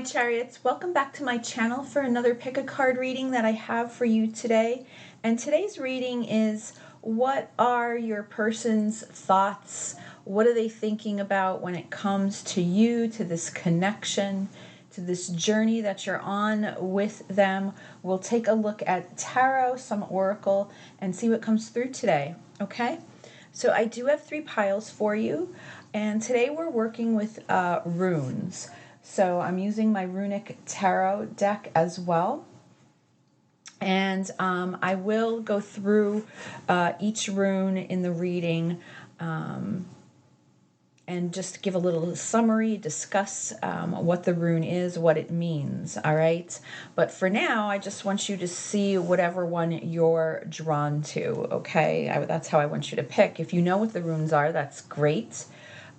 chariots, welcome back to my channel for another pick a card reading that I have for you today. And today's reading is, what are your person's thoughts? What are they thinking about when it comes to you, to this connection, to this journey that you're on with them? We'll take a look at tarot, some oracle, and see what comes through today, okay? So I do have 3 piles for you, and today we're working with runes. So I'm using my Runic Tarot deck as well. And I will go through each rune in the reading and just give a little summary, discuss what the rune is, what it means, all right? But for now, I just want you to see whatever one you're drawn to, okay? That's how I want you to pick. If you know what the runes are, that's great.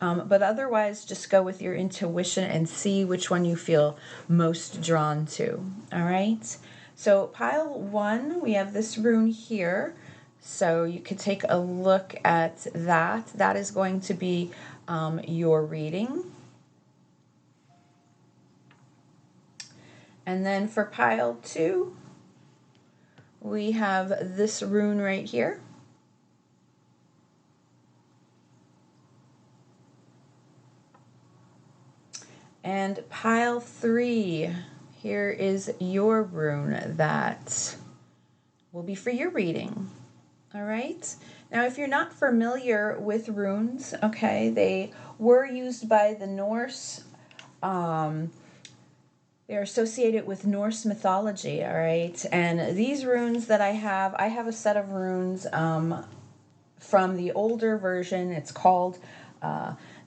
But otherwise, just go with your intuition and see which one you feel most drawn to, all right? So pile 1, we have this rune here. So you could take a look at that. That is going to be your reading. And then for pile 2, we have this rune right here. And pile 3, here is your rune that will be for your reading. All right. Now, if you're not familiar with runes, okay, they were used by the Norse. They're associated with Norse mythology, all right? And these runes that I have a set of runes from the older version. It's called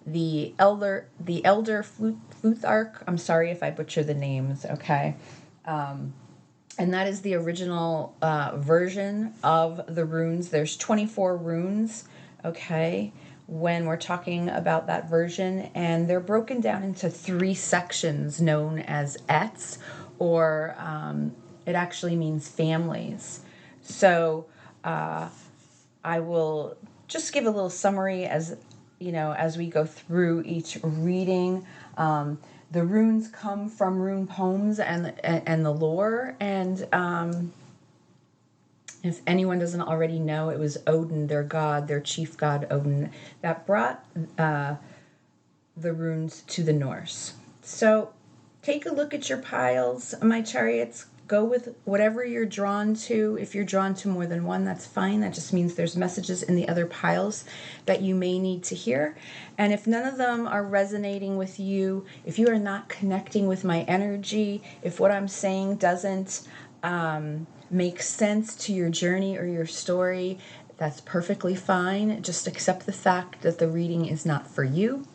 the Elder Fluthark. I'm sorry if I butcher the names, okay? And that is the original version of the runes. There's 24 runes, okay, when we're talking about that version. And they're broken down into 3 sections known as ets, or it actually means families. So I will just give a little summary as we go through each reading. The runes come from rune poems and the lore. And if anyone doesn't already know, it was Odin, their god, their chief god Odin, that brought the runes to the Norse. So take a look at your piles, my chariots. Go with whatever you're drawn to. If you're drawn to more than one, that's fine. That just means there's messages in the other piles that you may need to hear. And if none of them are resonating with you, if you are not connecting with my energy, if what I'm saying doesn't make sense to your journey or your story, that's perfectly fine. Just accept the fact that the reading is not for you.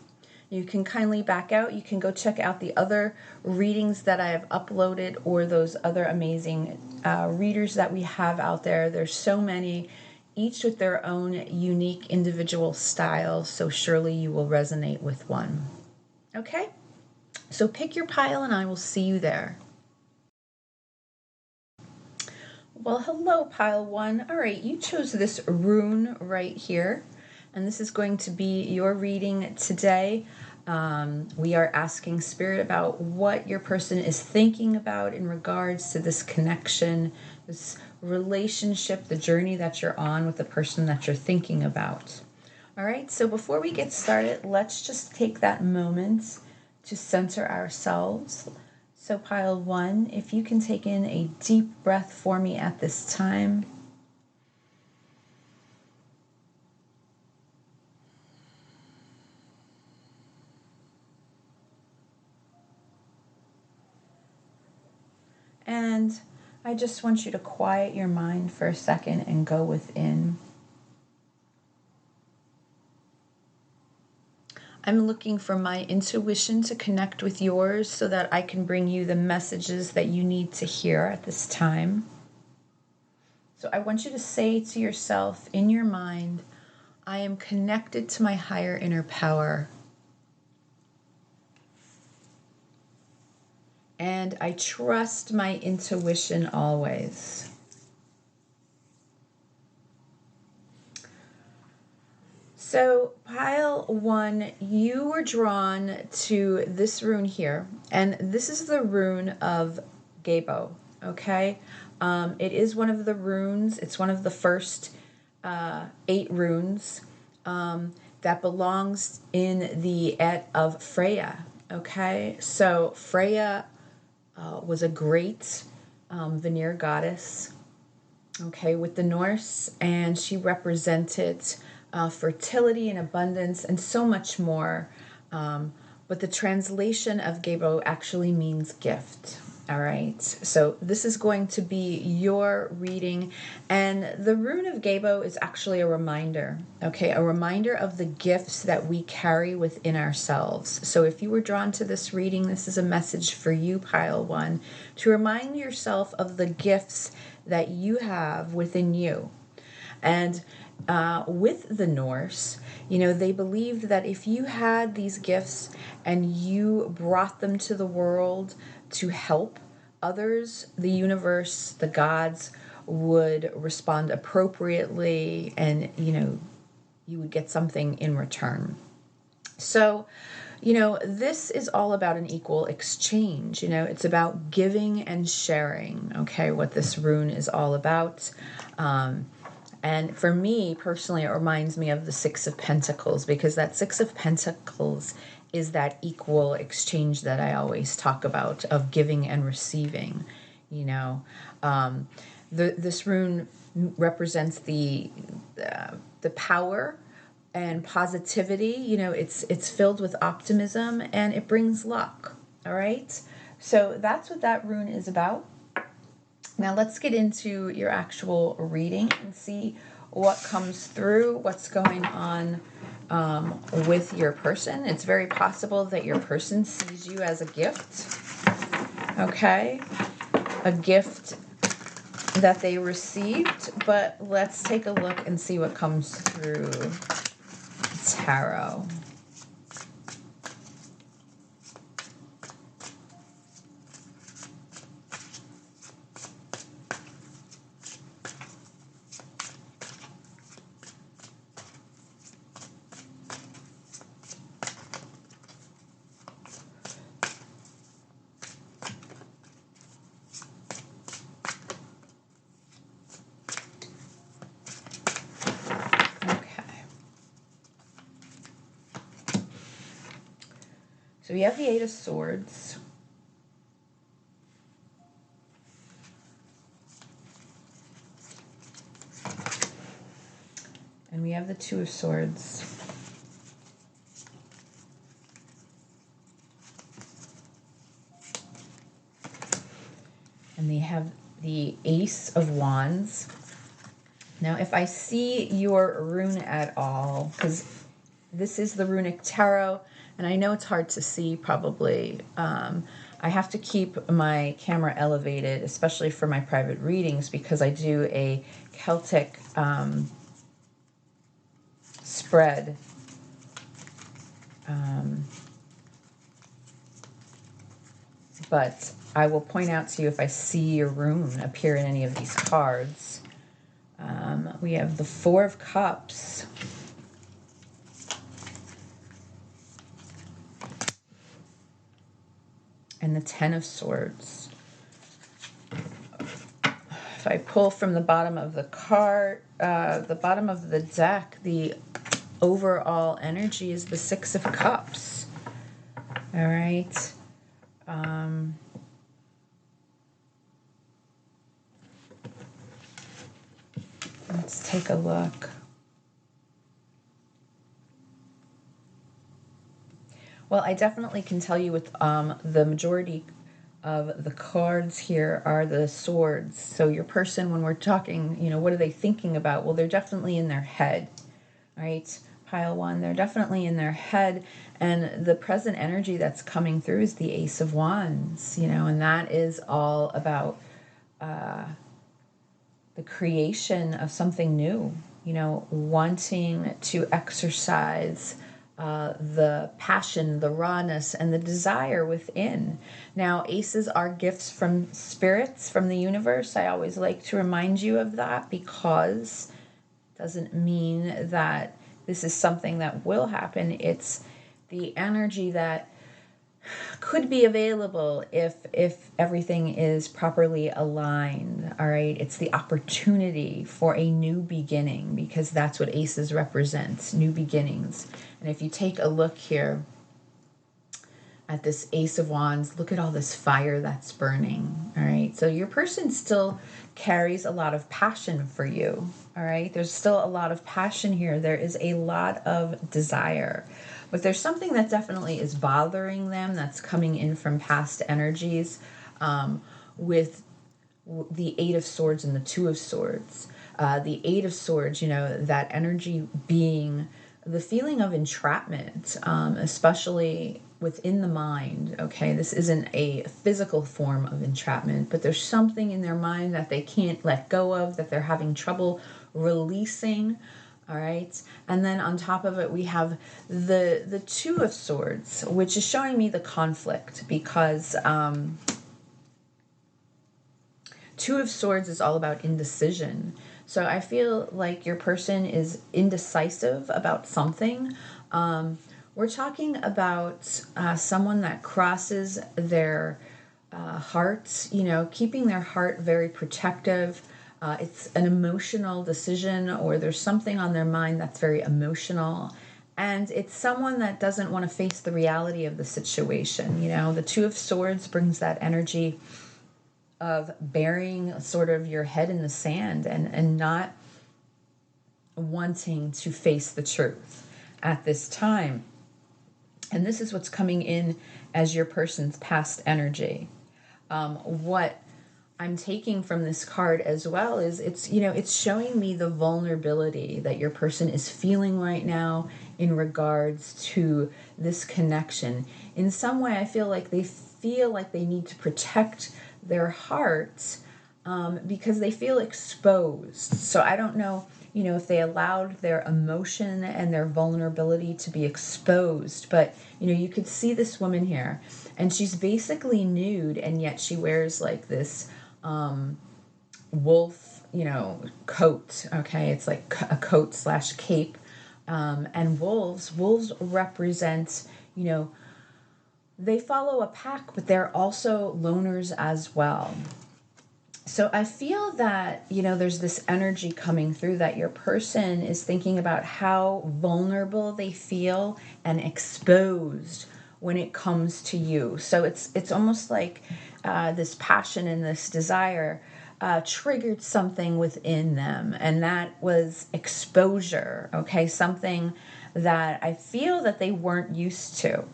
You can kindly back out. You can go check out the other readings that I have uploaded, or those other amazing readers that we have out there. There's so many, each with their own unique individual style, so surely you will resonate with one. Okay? So pick your pile and I will see you there. Well, hello, pile 1. All right, you chose this rune right here, and this is going to be your reading today. We are asking Spirit about what your person is thinking about in regards to this connection, this relationship, the journey that you're on with the person that you're thinking about. All right, so before we get started, let's just take that moment to center ourselves. So pile 1, if you can take in a deep breath for me at this time. And I just want you to quiet your mind for a second and go within. I'm looking for my intuition to connect with yours so that I can bring you the messages that you need to hear at this time. So I want you to say to yourself in your mind, I am connected to my higher inner power. And I trust my intuition always. So pile 1, you were drawn to this rune here, and this is the rune of Gabo, okay? It is one of the runes, it's one of the first 8 runes that belongs in the Et of Freya, okay? So Freya was a great Vanir goddess, okay, with the Norse, and she represented fertility and abundance and so much more. But the translation of Gabo actually means gift. All right, so this is going to be your reading, and the rune of Gabo is actually a reminder, okay, a reminder of the gifts that we carry within ourselves. So if you were drawn to this reading, this is a message for you, pile 1, to remind yourself of the gifts that you have within you. And with the Norse, they believed that if you had these gifts and you brought them to the world to help others, the universe, the gods would respond appropriately, and you would get something in return. So this is all about an equal exchange. It's about giving and sharing, okay, what this rune is all about. And for me, personally, it reminds me of the 6 of Pentacles, because that 6 of Pentacles is that equal exchange that I always talk about, of giving and receiving. This rune represents the power and positivity. It's filled with optimism, and it brings luck. All right, so that's what that rune is about. Now let's get into your actual reading and see what comes through, what's going on with your person. It's very possible that your person sees you as a gift, okay? A gift that they received, but let's take a look and see what comes through tarot. So we have the 8 of Swords. And we have the 2 of Swords. And they have the Ace of Wands. Now, if I see your rune at all, because this is the Runic Tarot, and I know it's hard to see probably. I have to keep my camera elevated, especially for my private readings, because I do a Celtic spread. But I will point out to you if I see your rune appear in any of these cards. We have the 4 of Cups. And the 10 of Swords. If I pull from the bottom of the card, the bottom of the deck, the overall energy is the 6 of Cups. All right. Let's take a look. Well, I definitely can tell you with the majority of the cards here are the swords. So your person, when we're talking, what are they thinking about? Well, they're definitely in their head, right? Pile 1, they're definitely in their head. And the present energy that's coming through is the Ace of Wands, and that is all about the creation of something new, wanting to exercise the passion, the rawness, and the desire within. Now, aces are gifts from spirits, from the universe. I always like to remind you of that, because it doesn't mean that this is something that will happen. It's the energy that could be available if everything is properly aligned. All right, it's the opportunity for a new beginning, because that's what aces represents, new beginnings. And if you take a look here at this Ace of Wands, look at all this fire that's burning. All right, so your person still carries a lot of passion for you. All right, there's still a lot of passion here. There is a lot of desire, but there's something that definitely is bothering them that's coming in from past energies, with the Eight of Swords and the Two of Swords. The Eight of Swords, that energy being the feeling of entrapment, especially within the mind. Okay, this isn't a physical form of entrapment, but there's something in their mind that they can't let go of, that they're having trouble releasing. All right, and then on top of it, we have the Two of Swords, which is showing me the conflict, because Two of Swords is all about indecision. So I feel like your person is indecisive about something. We're talking about someone that crosses their heart, keeping their heart very protective. It's an emotional decision, or there's something on their mind that's very emotional. And it's someone that doesn't want to face the reality of the situation. The Two of Swords brings that energy of burying sort of your head in the sand and not wanting to face the truth at this time. And this is what's coming in as your person's past energy. What I'm taking from this card as well is it's showing me the vulnerability that your person is feeling right now in regards to this connection. In some way, I feel like they need to protect their hearts, because they feel exposed. So I don't know, if they allowed their emotion and their vulnerability to be exposed. But, you could see this woman here, and she's basically nude, and yet she wears like this wolf, coat. Okay, it's like a coat / cape. And wolves represent, they follow a pack, but they're also loners as well. So I feel that, there's this energy coming through that your person is thinking about how vulnerable they feel and exposed when it comes to you. So it's almost like this passion and this desire triggered something within them, and that was exposure, okay? Something that I feel that they weren't used to.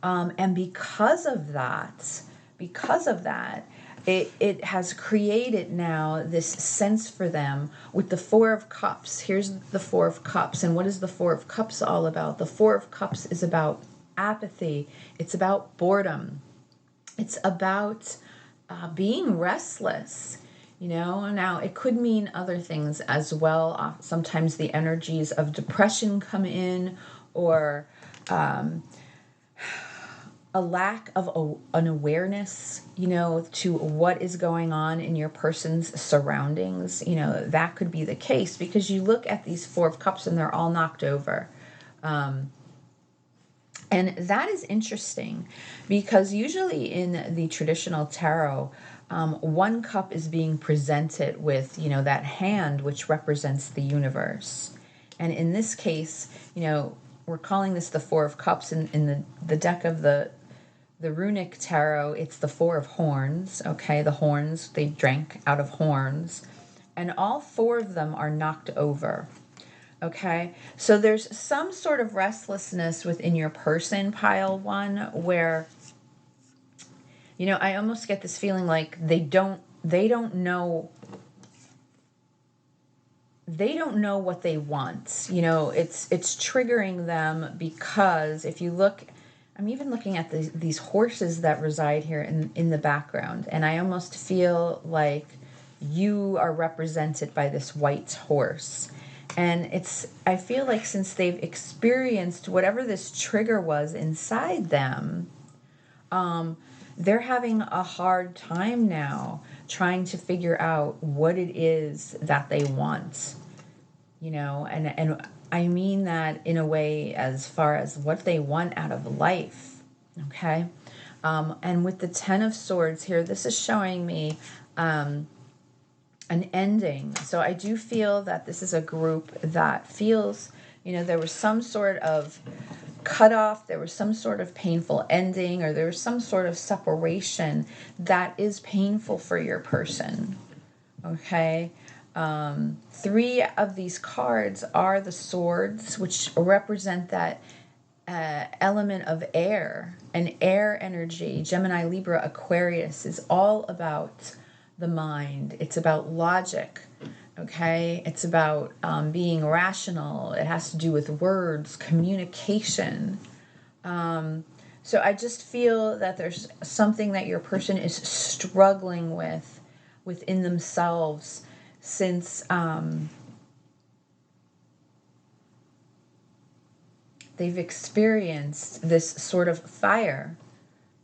And because of that, it has created now this sense for them with the Four of Cups. Here's the Four of Cups. And what is the Four of Cups all about? The Four of Cups is about apathy. It's about boredom. It's about being restless. Now it could mean other things as well. Sometimes the energies of depression come in, or a lack of an awareness, to what is going on in your person's surroundings. That could be the case, because you look at these Four of Cups and they're all knocked over. And that is interesting, because usually in the traditional tarot, one cup is being presented with, that hand, which represents the universe. And in this case, we're calling this the Four of Cups. In the deck of the Runic Tarot, it's the Four of Horns. Okay, the horns, they drank out of horns. And all four of them are knocked over. Okay, so there's some sort of restlessness within your person, pile one, where, I almost get this feeling like they don't know what they want. It's triggering them, because if you look, I'm even looking at these horses that reside here in the background, and I almost feel like you are represented by this white horse. And I feel like since they've experienced whatever this trigger was inside them, they're having a hard time now trying to figure out what it is that they want, and I mean that in a way as far as what they want out of life, okay? And with the Ten of Swords here, this is showing me an ending. So I do feel that this is a group that feels, there was some sort of cutoff, there was some sort of painful ending, or there was some sort of separation that is painful for your person, okay? 3 of these cards are the swords, which represent that element of air, and air energy. Gemini, Libra, Aquarius is all about the mind. It's about logic, okay? It's about being rational. It has to do with words, communication. So I just feel that there's something that your person is struggling with within themselves, since they've experienced this sort of fire,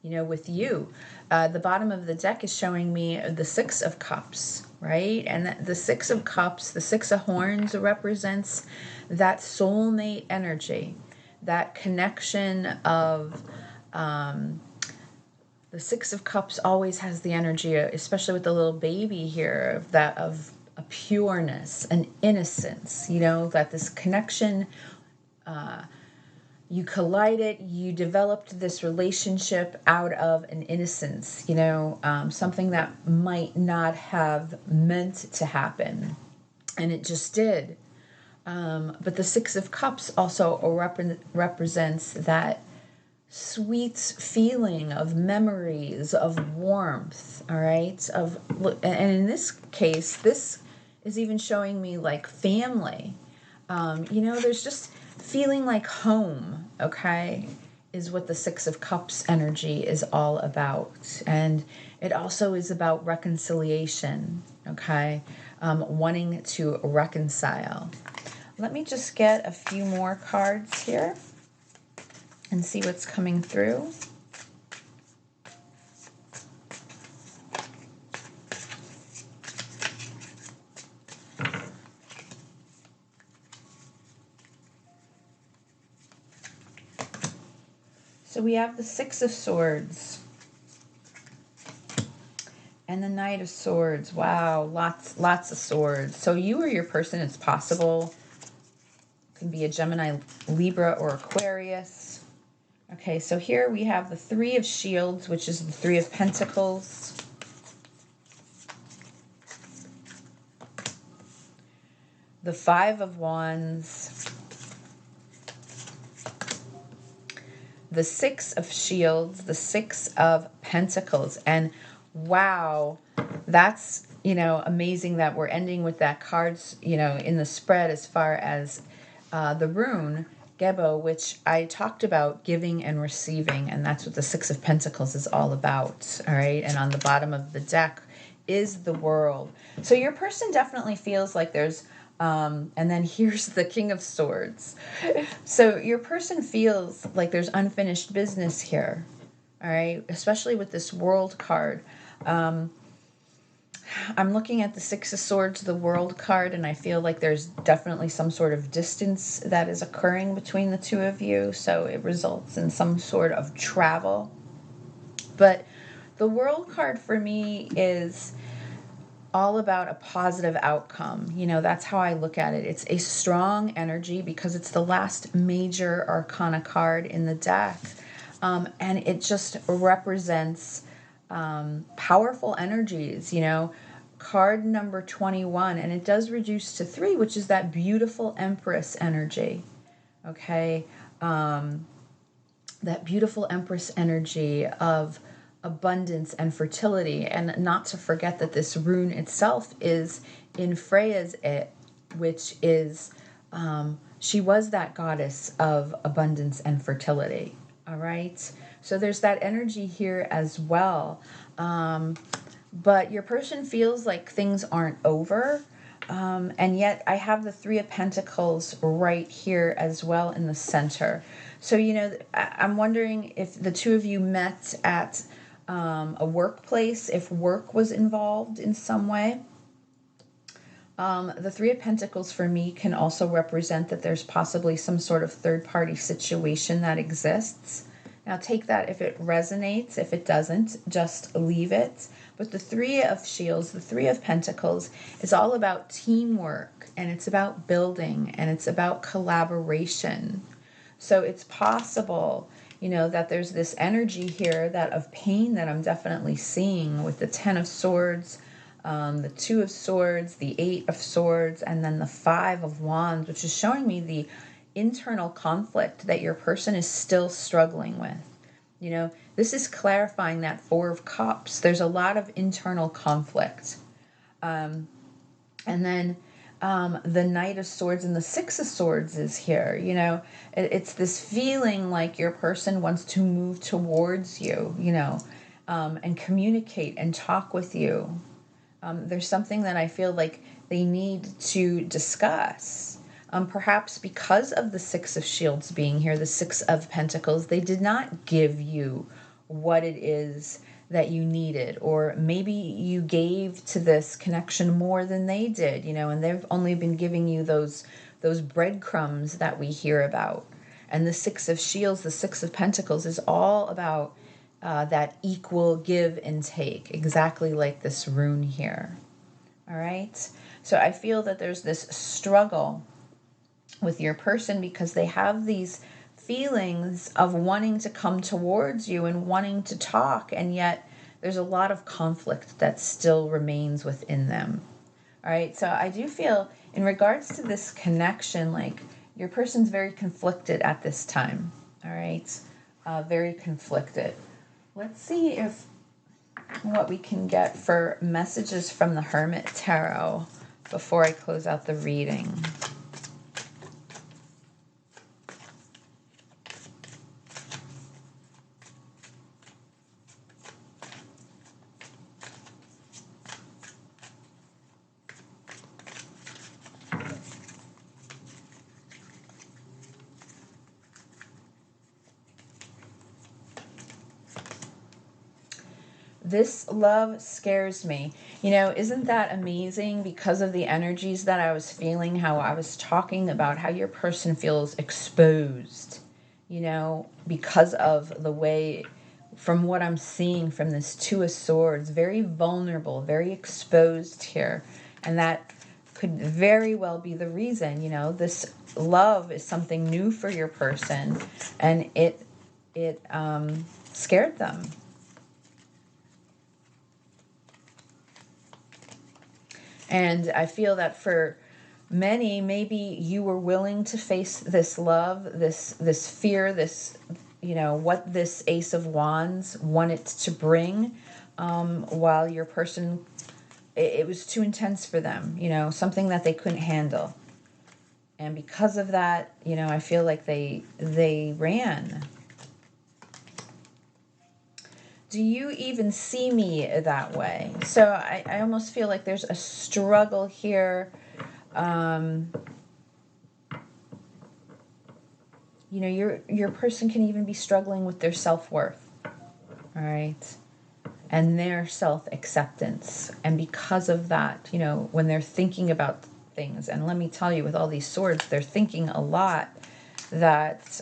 with you. The bottom of the deck is showing me the Six of Cups, right? And the Six of Cups, the Six of Horns, represents that soulmate energy, that connection of... the Six of Cups always has the energy, especially with the little baby here, of a pureness, an innocence, that this connection, you collided, you developed this relationship out of an innocence, something that might not have meant to happen, and it just did. But the Six of Cups also represents that sweet feeling of memories, of warmth, all right? And in this case, this is even showing me like family. There's just feeling like home, okay, is what the Six of Cups energy is all about. And it also is about reconciliation, okay, wanting to reconcile. Let me just get a few more cards here and see what's coming through. So we have the Six of Swords and the Knight of Swords. Wow, lots of swords. So you or your person, it's possible, can be a Gemini, Libra, or Aquarius. Okay, so here we have the Three of Shields, which is the Three of Pentacles. The Five of Wands. The Six of Shields, the Six of Pentacles. And wow, that's, amazing that we're ending with that cards, in the spread as far as the rune, Gebo, which I talked about giving and receiving, and that's what the Six of Pentacles is all about, all right? And on the bottom of the deck is the World. So your person definitely feels like there's, and then here's the King of Swords. So your person feels like there's unfinished business here, all right? Especially with this World card. I'm looking at the Six of Swords, the World card, and I feel like there's definitely some sort of distance that is occurring between the two of you, so it results in some sort of travel. But the World card for me is all about a positive outcome. That's how I look at it. It's a strong energy because it's the last major arcana card in the deck, and it just represents powerful energies, card number 21, and it does reduce to 3, which is that beautiful Empress energy, okay? That beautiful Empress energy of abundance and fertility, and not to forget that this rune itself is in Freya's it, which is, she was that goddess of abundance and fertility, all right? So there's that energy here as well. But your person feels like things aren't over. And yet I have the Three of Pentacles right here as well in the center. So, I'm wondering if the two of you met at a workplace, if work was involved in some way. The Three of Pentacles for me can also represent that there's possibly some sort of third-party situation that exists. Now take that if it resonates. If it doesn't, just leave it. But the Three of Shields, the Three of Pentacles, is all about teamwork, and it's about building, and it's about collaboration. So it's possible, that there's this energy here that of pain that I'm definitely seeing with the Ten of Swords, the Two of Swords, the Eight of Swords, and then the Five of Wands, which is showing me the internal conflict that your person is still struggling with. This is clarifying that Four of Cups. There's a lot of internal conflict. And then the Knight of Swords and the Six of Swords is here. It's this feeling like your person wants to move towards you, and communicate and talk with you. There's something that I feel like they need to discuss. Perhaps because of the Six of Shields being here, the Six of Pentacles, they did not give you what it is that you needed, or maybe you gave to this connection more than they did, and they've only been giving you those breadcrumbs that we hear about. And the Six of Shields, the Six of Pentacles, is all about that equal give and take, exactly like this rune here. All right. So I feel that there's this struggle with your person because they have these feelings of wanting to come towards you and wanting to talk, and yet there's a lot of conflict that still remains within them. All right. So I do feel in regards to this connection, like your person's very conflicted at this time. All right. Very conflicted. Let's see what we can get for messages from the Hermit Tarot before I close out the reading. This love scares me. Isn't that amazing? Because of the energies that I was feeling, how I was talking about how your person feels exposed, because of the way, from what I'm seeing from this Two of Swords, very vulnerable, very exposed here. And that could very well be the reason, this love is something new for your person, and it scared them. And I feel that for many, maybe you were willing to face this love, this fear, this, what this Ace of Wands wanted to bring, while your person, it was too intense for them, something that they couldn't handle. And because of that, I feel like they ran. Do you even see me that way? So I almost feel like there's a struggle here. Your person can even be struggling with their self-worth. All right. And their self-acceptance. And because of that, when they're thinking about things, and let me tell you, with all these swords, they're thinking a lot that,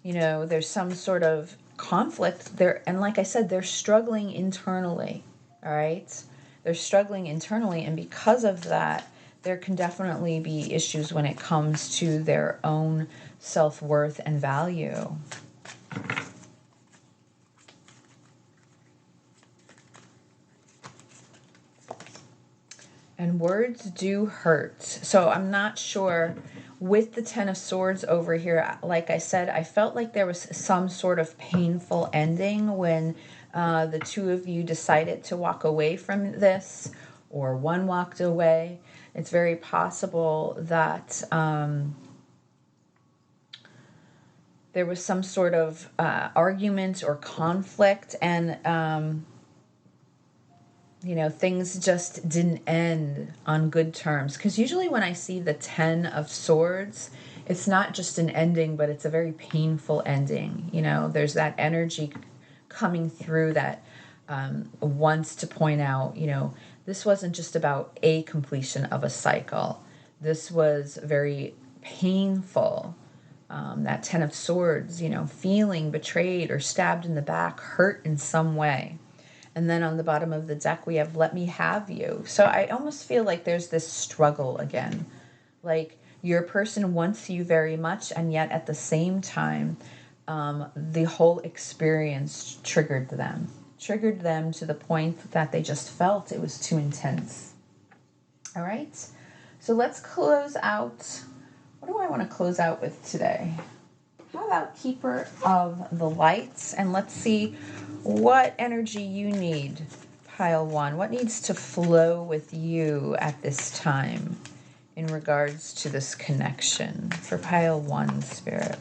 there's some sort of conflict there, and like I said, they're struggling internally. All right, they're struggling internally, and because of that, there can definitely be issues when it comes to their own self-worth and value. And words do hurt. So I'm not sure. With the Ten of Swords over here, like I said, I felt like there was some sort of painful ending when the two of you decided to walk away from this, or one walked away. It's very possible that there was some sort of argument or conflict, and things just didn't end on good terms. Because usually when I see the Ten of Swords, it's not just an ending, but it's a very painful ending. There's that energy coming through that wants to point out, this wasn't just about a completion of a cycle. This was very painful. That Ten of Swords, feeling betrayed or stabbed in the back, hurt in some way. And then on the bottom of the deck, we have let me have you. So I almost feel like there's this struggle again. Like your person wants you very much, and yet at the same time, the whole experience triggered them to the point that they just felt it was too intense. All right. So let's close out. What do I want to close out with today? How about Keeper of the Lights? And let's see what energy you need, pile 1. What needs to flow with you at this time in regards to this connection for pile 1, Spirit?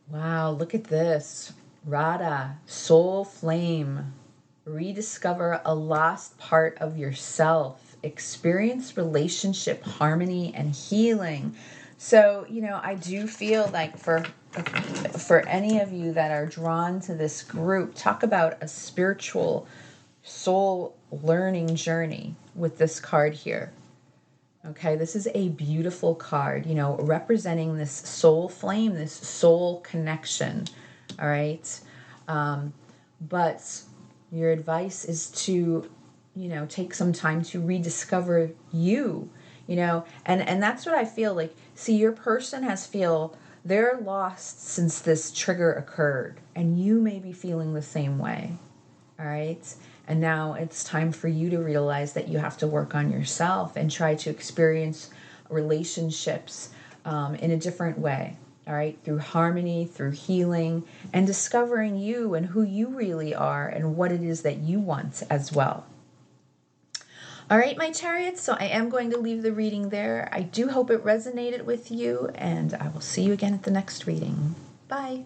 Wow, look at this. Radha, soul flame. Rediscover a lost part of yourself. Experience relationship harmony and healing. So, I do feel like for any of you that are drawn to this group, talk about a spiritual soul learning journey with this card here. Okay, this is a beautiful card, representing this soul flame, this soul connection. All right. But your advice is to, take some time to rediscover you, and that's what I feel like. See, your person they're lost since this trigger occurred, and you may be feeling the same way. All right. And now it's time for you to realize that you have to work on yourself and try to experience relationships in a different way. All right. Through harmony, through healing, and discovering you and who you really are and what it is that you want as well. All right, my chariots. So I am going to leave the reading there. I do hope it resonated with you, and I will see you again at the next reading. Bye.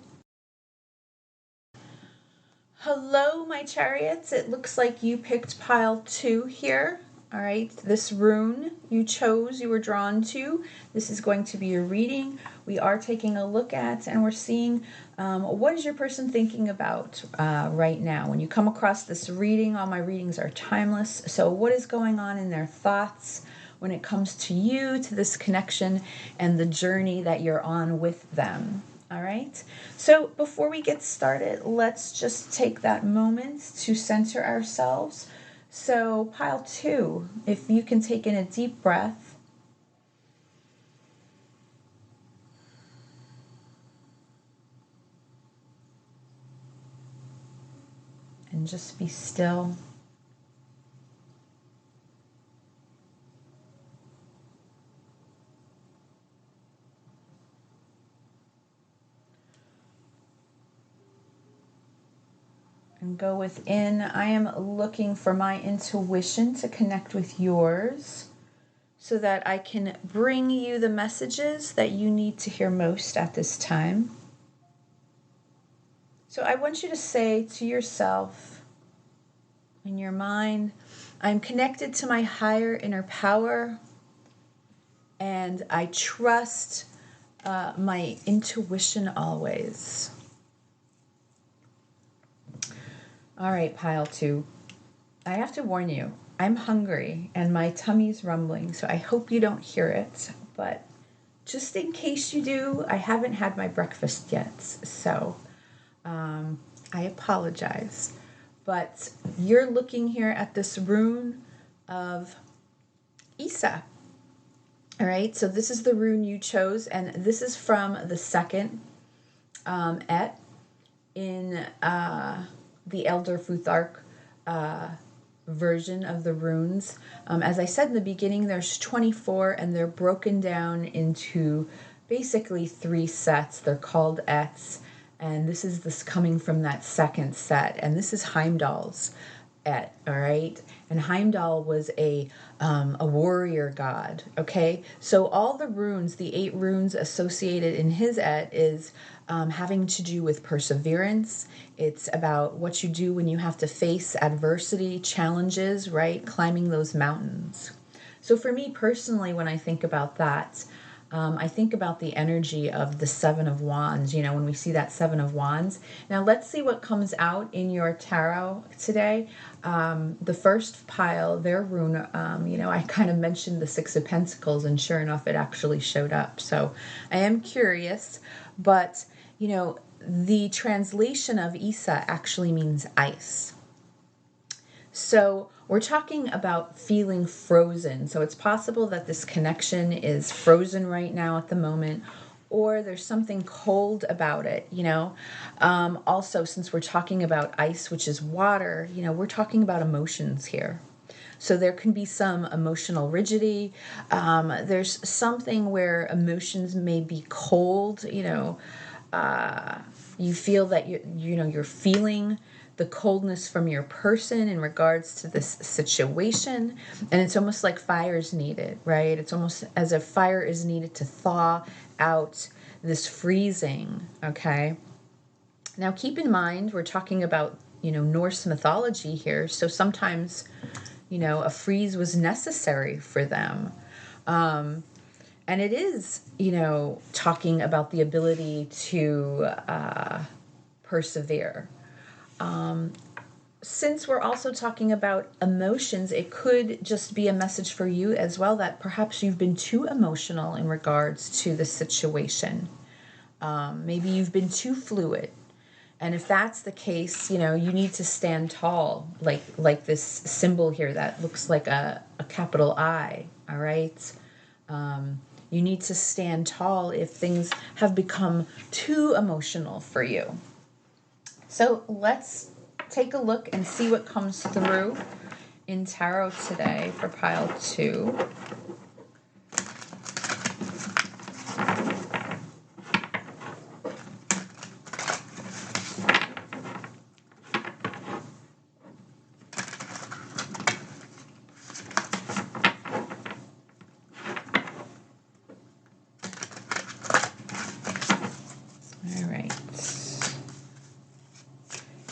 Hello, my chariots. It looks like you picked pile 2 here. All right, this rune you chose, you were drawn to. This is going to be your reading. We are taking a look at, and we're seeing what is your person thinking about right now. When you come across this reading, all my readings are timeless. So what is going on in their thoughts when it comes to you, to this connection, and the journey that you're on with them? All right, so before we get started, let's just take that moment to center ourselves. So pile 2, if you can take in a deep breath. And just be still. And go within. I am looking for my intuition to connect with yours so that I can bring you the messages that you need to hear most at this time. So I want you to say to yourself in your mind, I'm connected to my higher inner power, and I trust my intuition always. All right, pile 2. I have to warn you, I'm hungry and my tummy's rumbling, so I hope you don't hear it. But just in case you do, I haven't had my breakfast yet, so I apologize. But you're looking here at this rune of Isa. All right, so this is the rune you chose, and this is from the second et in the Elder Futhark version of the runes. As I said in the beginning, there's 24, and they're broken down into basically 3 sets. They're called ets, and this is coming from that second set, and this is Heimdall's et, all right? And Heimdall was a warrior god, okay? So all the runes, the 8 runes associated in his et is having to do with perseverance. It's about what you do when you have to face adversity, challenges, right? Climbing those mountains. So for me personally, when I think about that, I think about the energy of the 7 of Wands, you know, when we see that 7 of Wands. Now let's see what comes out in your tarot today. The first pile, their rune, you know, I kind of mentioned the 6 of Pentacles, and sure enough, it actually showed up. So I am curious, but, you know, the translation of Isa actually means ice. So we're talking about feeling frozen. So it's possible that this connection is frozen right now at the moment, or there's something cold about it, you know. Also, since we're talking about ice, which is water, you know, we're talking about emotions here. So there can be some emotional rigidity. There's something where emotions may be cold, you know. You feel that you're feeling the coldness from your person in regards to this situation, and it's almost like fire is needed, right? It's almost as if fire is needed to thaw out this freezing, okay? Now keep in mind, we're talking about, you know, Norse mythology here, so sometimes, you know, a freeze was necessary for them. And it is, you know, talking about the ability to persevere. Since we're also talking about emotions, it could just be a message for you as well that perhaps you've been too emotional in regards to the situation. Maybe you've been too fluid. And if that's the case, you know, you need to stand tall, like this symbol here that looks like a capital I, all right? You need to stand tall if things have become too emotional for you. So let's take a look and see what comes through in tarot today for pile 2.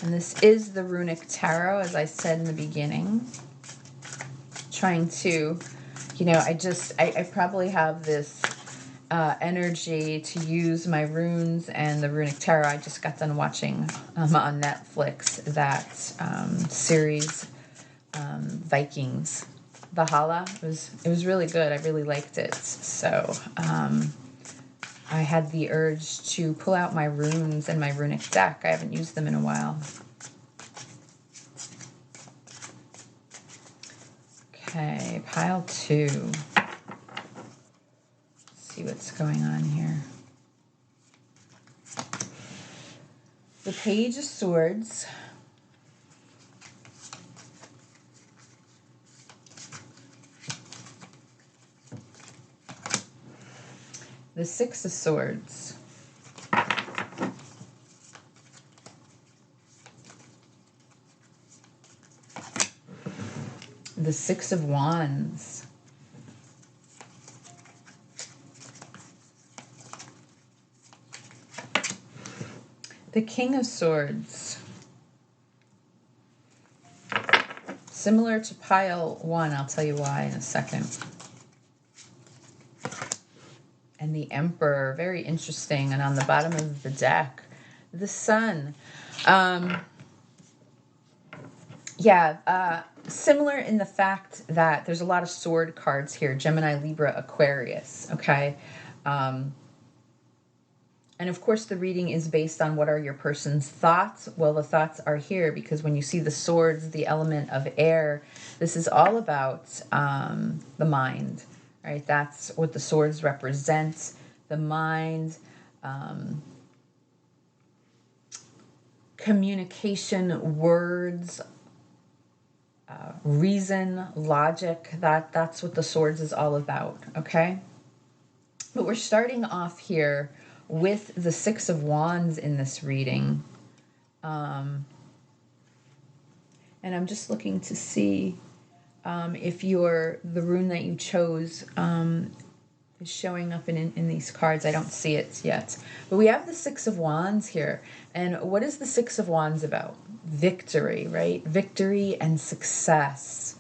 And this is the Runic Tarot, as I said in the beginning. Trying to, you know, I probably have this energy to use my runes and the Runic Tarot. I just got done watching on Netflix that series, Vikings, Valhalla. It was really good. I really liked it. So I had the urge to pull out my runes and my runic deck. I haven't used them in a while. Okay, pile 2. Let's see what's going on here. The Page of Swords. The 6 of Swords. The 6 of Wands. The King of Swords. Similar to pile 1, I'll tell you why in a second. And the Emperor, very interesting. And on the bottom of the deck, the Sun. Similar in the fact that there's a lot of sword cards here. Gemini, Libra, Aquarius, okay? And of course the reading is based on what are your person's thoughts. Well, the thoughts are here because when you see the swords, the element of air, this is all about the mind, right? That's what the swords represent, the mind, communication, words, reason, logic. That's what the swords is all about, okay? But we're starting off here with the 6 of Wands in this reading. And I'm just looking to see if the rune that you chose is showing up in these cards. I don't see it yet. But we have the Six of Wands here. And what is the Six of Wands about? Victory, right? Victory and success.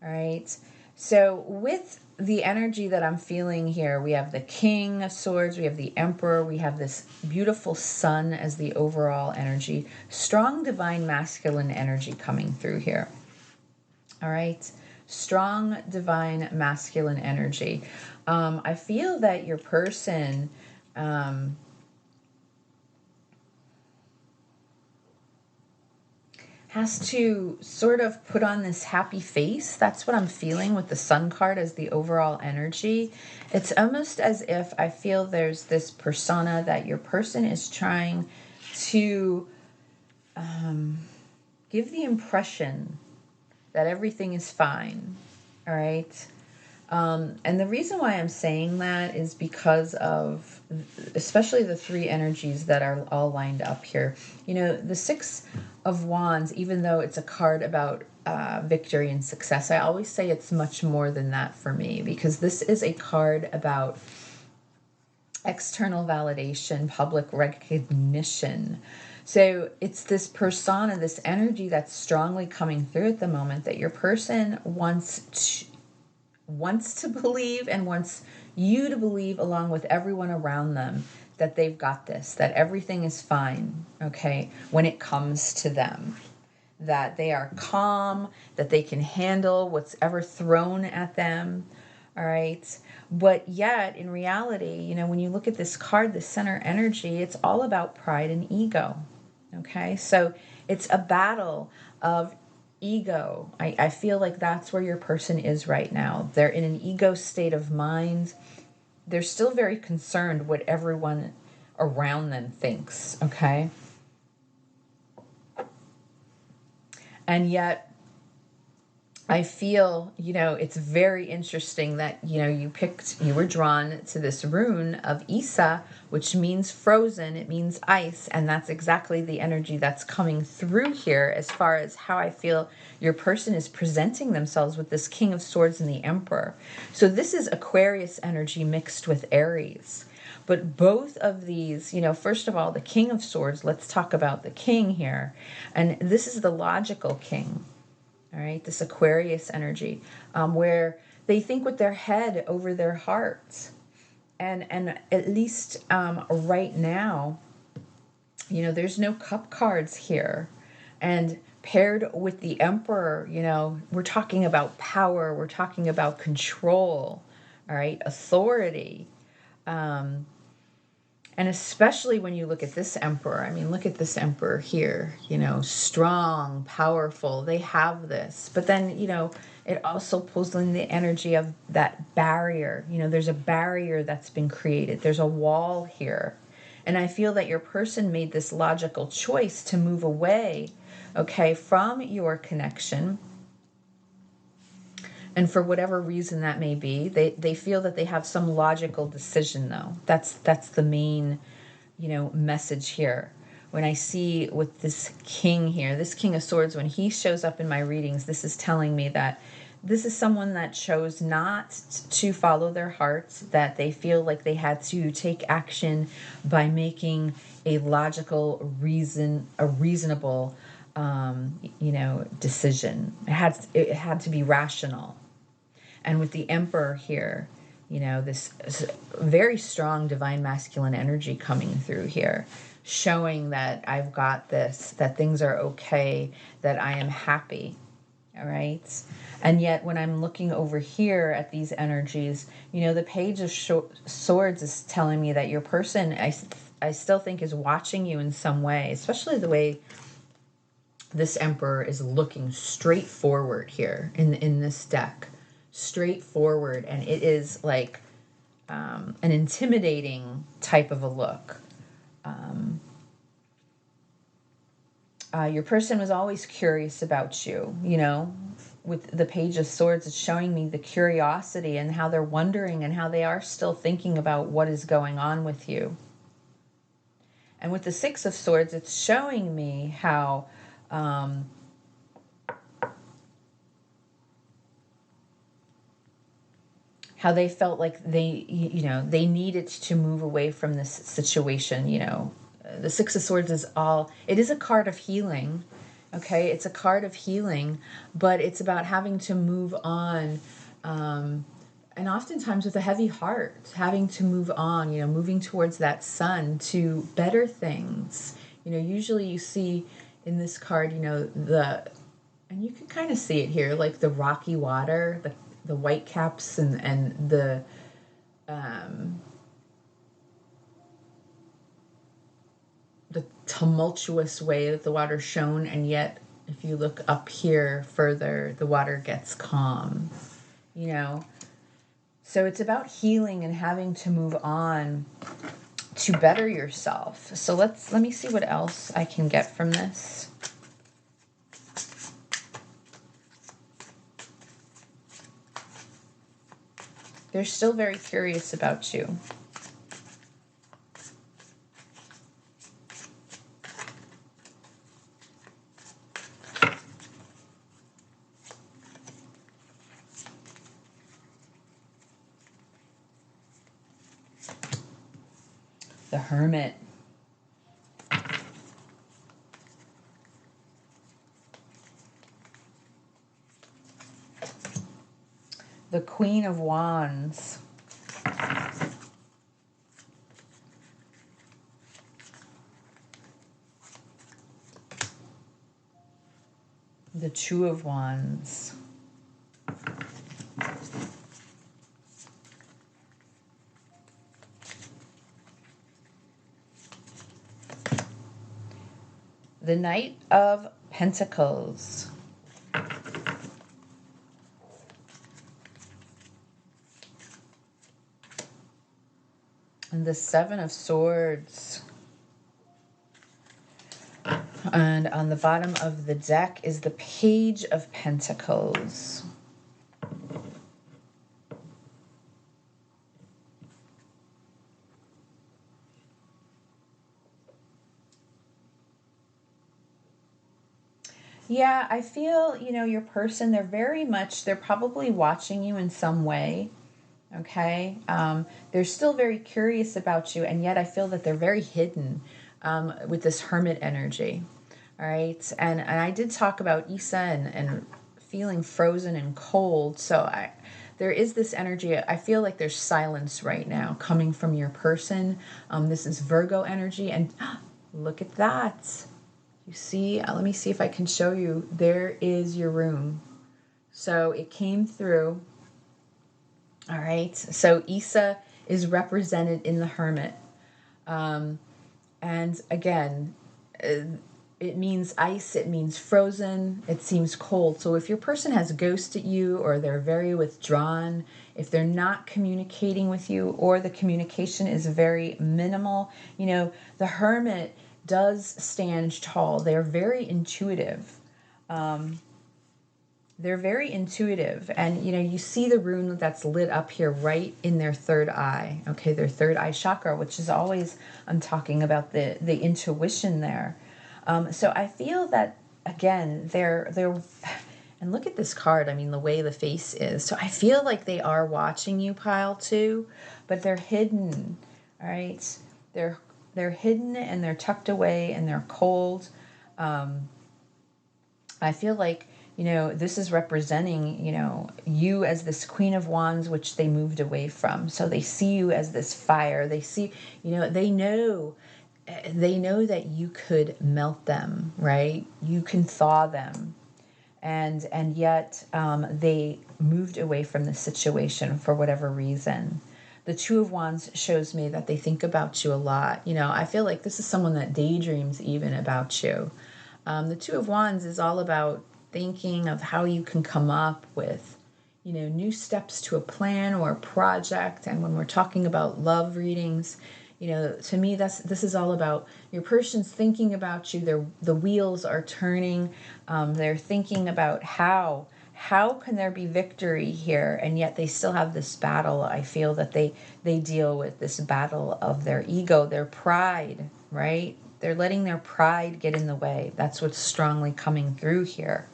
All right. So with the energy that I'm feeling here, we have the King of Swords, we have the Emperor, we have this beautiful Sun as the overall energy. Strong divine masculine energy coming through here. All right. Strong divine masculine energy. I feel that your person has to sort of put on this happy face. That's what I'm feeling with the Sun card as the overall energy. It's almost as if I feel there's this persona that your person is trying to give the impression that everything is fine. All right. And the reason why I'm saying that is because of especially the three energies that are all lined up here. You know, the Six of Wands, even though it's a card about victory and success, I always say it's much more than that for me, because this is a card about external validation, public recognition. So it's this persona, this energy that's strongly coming through at the moment that your person wants to believe and wants you to believe, along with everyone around them, that they've got this, that everything is fine, okay, when it comes to them, that they are calm, that they can handle what's ever thrown at them, all right? But yet, in reality, you know, when you look at this card, the center energy, it's all about pride and ego, okay? So it's a battle of ego. I feel like that's where your person is right now. They're in an ego state of mind. They're still very concerned what everyone around them thinks, okay? And yet, I feel, you know, it's very interesting that, you know, you were drawn to this rune of Isa, which means frozen, it means ice, and that's exactly the energy that's coming through here as far as how I feel your person is presenting themselves with this King of Swords and the Emperor. So this is Aquarius energy mixed with Aries. But both of these, you know, first of all, the King of Swords, let's talk about the King here. And this is the logical King. All right, this Aquarius energy, where they think with their head over their heart. And at least right now, you know, there's no cup cards here. And paired with the Emperor, you know, we're talking about power, we're talking about control, all right, authority. And especially when you look at this Emperor, I mean, look at this Emperor here, you know, strong, powerful, they have this. But then, you know, it also pulls in the energy of that barrier. You know, there's a barrier that's been created. There's a wall here. And I feel that your person made this logical choice to move away, okay, from your connection. And for whatever reason that may be, they feel that they have some logical decision, though. That's the main, you know, message here. When I see with this King here, this King of Swords, when he shows up in my readings, this is telling me that this is someone that chose not to follow their hearts, that they feel like they had to take action by making a logical reasonable, you know, decision. It had to be rational. And with the Emperor here, you know, this very strong divine masculine energy coming through here, showing that I've got this, that things are okay, that I am happy, all right? And yet when I'm looking over here at these energies, you know, the Page of Swords is telling me that your person, I still think, is watching you in some way, especially the way this Emperor is looking straight forward here in this deck. Straightforward, and it is like an intimidating type of a look. Your person was always curious about you, you know. With the Page of Swords, it's showing me the curiosity and how they're wondering and how they are still thinking about what is going on with you. And with the Six of Swords, it's showing me how how they felt like they needed to move away from this situation. The Six of Swords it is a card of healing. Okay, it's a card of healing, but it's about having to move on, and oftentimes with a heavy heart, having to move on, moving towards that sun to better things. Usually you see in this card, and you can kind of see it here, like the rocky water, the white caps and the tumultuous way that the water's shown, and yet if you look up here further, the water gets calm, So it's about healing and having to move on to better yourself. So let me see what else I can get from this. They're still very curious about you. The Hermit. The Queen of Wands. The Two of Wands. The Knight of Pentacles. And the Seven of Swords. And on the bottom of the deck is the Page of Pentacles. Yeah, I feel, your person, they're probably watching you in some way. Okay. They're still very curious about you, and yet I feel that they're very hidden with this Hermit energy. All right. And I did talk about Isa and feeling frozen and cold. So there is this energy. I feel like there's silence right now coming from your person. This is Virgo energy. And look at that. You see, let me see if I can show you. There is your rune. So it came through. All right. So Isa is represented in the Hermit. And again, it means ice, it means frozen, it seems cold. So if your person has ghosted you, or they're very withdrawn, if they're not communicating with you, or the communication is very minimal, the Hermit does stand tall. They're very intuitive. They're very intuitive. And, you see the rune that's lit up here right in their third eye. Okay, their third eye chakra, which is always, I'm talking about the intuition there. So I feel that, again, they're and look at this card. I mean, the way the face is. So I feel like they are watching you, pile two, but they're hidden. All right, they're hidden and they're tucked away and they're cold. I feel like, this is representing, you as this Queen of Wands, which they moved away from. So they see you as this fire. They see, they know that you could melt them, right? You can thaw them. And yet they moved away from the situation for whatever reason. The Two of Wands shows me that they think about you a lot. I feel like this is someone that daydreams even about you. The Two of Wands is all about thinking of how you can come up with, new steps to a plan or a project. And when we're talking about love readings, to me, this is all about your person's thinking about you. The wheels are turning. They're thinking about how can there be victory here, and yet they still have this battle. I feel that they deal with this battle of their ego, their pride, right? They're letting their pride get in the way. That's what's strongly coming through here.